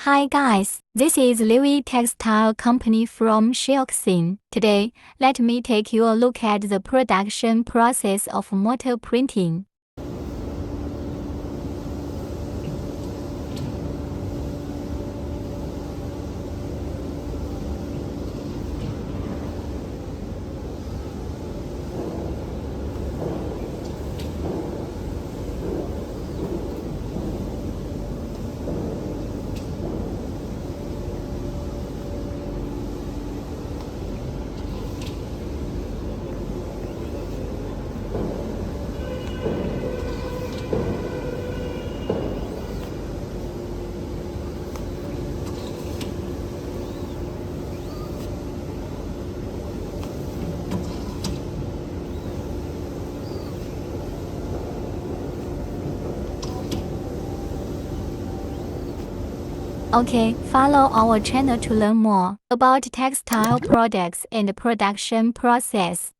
Hi guys, this is Liwi Textile Company from Shaoxing. Today, let me take you a look at the production process of mortar printing. Okay, follow our channel to learn more about textile products and production process.